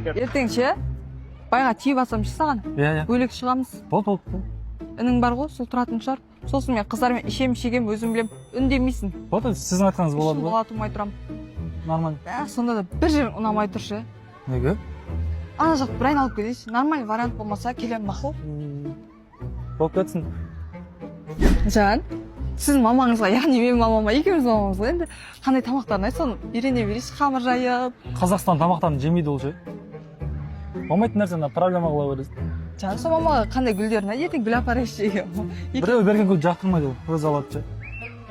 Ертеңше байға тиіп алсам саған. Иә. Бөлек шығамыз. Болды. Інің бар ғой, сол тұратын шығар. Сосын мен қыздармен ішем, өзім білем, үндемейсің. Болды, сіздің айтқаныңыз болады ғой. Болады, ұмай тұрам. Нормально. Сонда да бір жерің ұнамай тұршы. Неге? Ана жақ бір айналып кетейші. Нормаль вариант болмаса келем мақұл. Болып кетсін. Жан, сіздің мамаңызға, яғни менің мамама, екеуміз мамамызға енді қандай тамақтарын айтсын, үйрене берейші, қамыр жайып. Қазақстан тамақтарын жемейді ол ше. Болмайтын нәрсені проблема қыла бересің. Жан, сол мамаға қандай гүлдерін ертең гүл апарайшы. Біреу берген гүл жақтырмайды ол, өзі алады ше.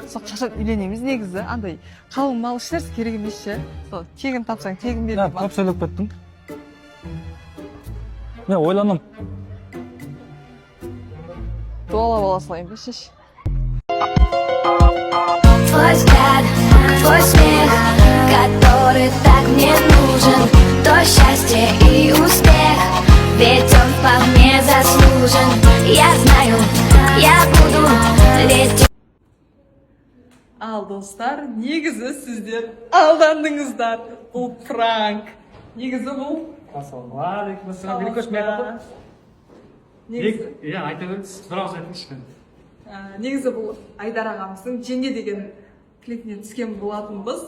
Сол қашан үйленеміз негізі, андай қалың мал ешнәрсе керек емес ше. Сол тегін тапсаң тегін беріп. Көп сөйлеп кеттің. Мен ойланам. Дуалап ала салайын ба шеш. Твой взгляд, твой смех, который так мне нужен, то счастье и успех, ведь он вполне заслужен. Я знаю, я буду лететь. Ал достар, негізі сіздер алдандыңыздар. Бұл пранк. Негізі бұл. Ассалаумағалейкум. Негізі. Иә, айта беріңіз. Бір ауыз айтыңызшы. Негізі бұл Айдар ағамыздың Жеңге деген клипіне түскен болатынбыз.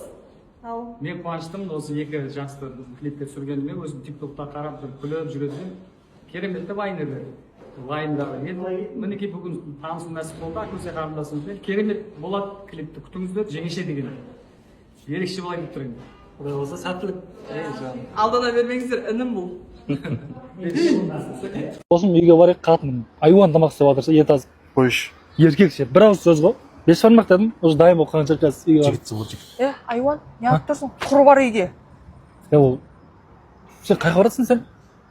Ал Мен қуаныштымын осы екі жақсы клипте түсіргеніме, өзім тиктокта қарап күліп жүретін. Керемет вайнерлер. Вайндар. Мінекей бүгін танысу нәсіп болды, Акусе қарындасымызбен. Керемет болады клипті күтіңіздер, жеңеше деген. Ерекше болайын деп тұрайын. Құдай болса сәттілік. алдана бермеңіздер, інім бұл. Сосын үйге барайық, қатын айуан тамақ істеп жатырса, ет азып. Қойш. Еркекше, бір ауыз сөз ғой. 5 бармақ дедім, уже дайым болып қалғанша қазір үйге барып. Жігітсің ғой жігіт. Айуан, неғып тұрсың? Құр бар үйге. Ол, сен қайға барасың сен?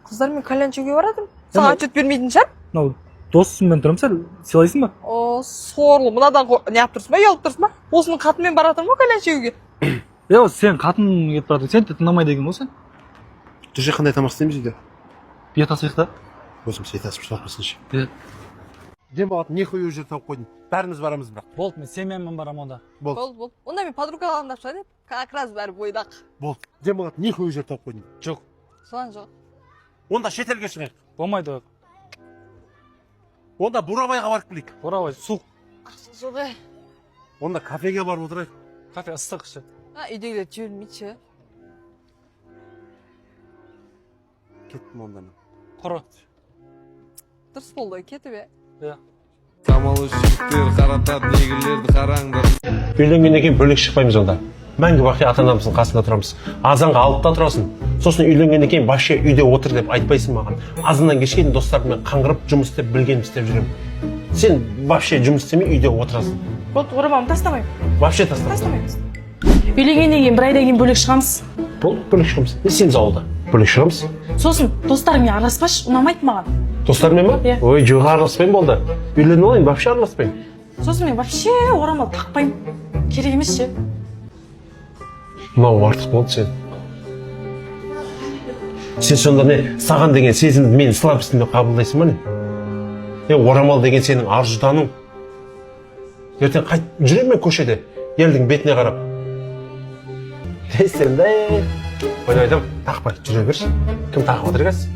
Қыздармен кальян шегуге барадым. Саған отчет бермейтін шығар? Мынау досыммен тұрмын, сен сыйлайсың ба? О, сорлы, мынадан неғып тұрсың ба, ұялып тұрсың ба? Осының қатынмен баратырмын ғой кальян шегуге. Сен қатын кетіп баратың, сен де тыңдамайды екен ғой сен. Түше қандай тамақ істейміз үйде? Бет асайық та. Өзім сейтасып шылаппысыншы. Демалатын не қой өз тауып қойдың. Бәріміз барамыз бірақ. Болды, мен семьяммен барамын онда. Болды. Онда мен подругаларымды ашып деп, как раз бәрі бойдақ. Болды. Демалатын не қой өз тауып қойдың. Жоқ, Соған жоқ. Онда шетелге шығайық. болмайды ол. Онда Бурабайға барып келейік. Бурабай, суық. Ақша жоқ ей. Онда кафеге барып отырайық. Кафе ыстық ше. Үйдегілер жібермейді ше. Кеттім онда мен. Құры. Дұрыс болды, кетіп е. Самалы жігіттер қаратады негрлерді қараңдар. Үйленгеннен кейін бөлек шықпаймыз онда. Мәңгі бақи ата-анамыздың қасында тұрамыз. Азанға алып та тұрасың. Сосын үйленгеннен кейін вообще үйде отыр деп айтпайсың маған. Азаннан кешке дейін достарыммен қаңғырып жұмыс істеп білгенімді істеп жүремін. Сен вообще жұмыс істемей үйде отырасың. Болды, орамалымды тастамаймын. Вообще тастама. Тастамаймыз. Үйленгеннен кейін бір айдан кейін бөлек шығамыз. Болды, бөлек шығамыз. Сен ауылда. Бөлек шығамыз. Сосын достарыңмен араласпашы, ұнамайды маған. Достармен ба? Иә. Ой, жоқ араласпаймын болды. Үйленіп алайын, вообще араласпаймын. Сосын мен вообще орамал тақпаймын. Керек емес ше. Мынау артық болды сен. Сен сонда не, саған деген сезімді мен слабостьпен қабылдайсың ба не? Орамал деген сенің арзуданың. Ертең қайтып жүремін мен көшеде, елдің бетіне қарап. Сен де, ойлайдым, тақпай жүре берші. Кім тағып отыр қазір?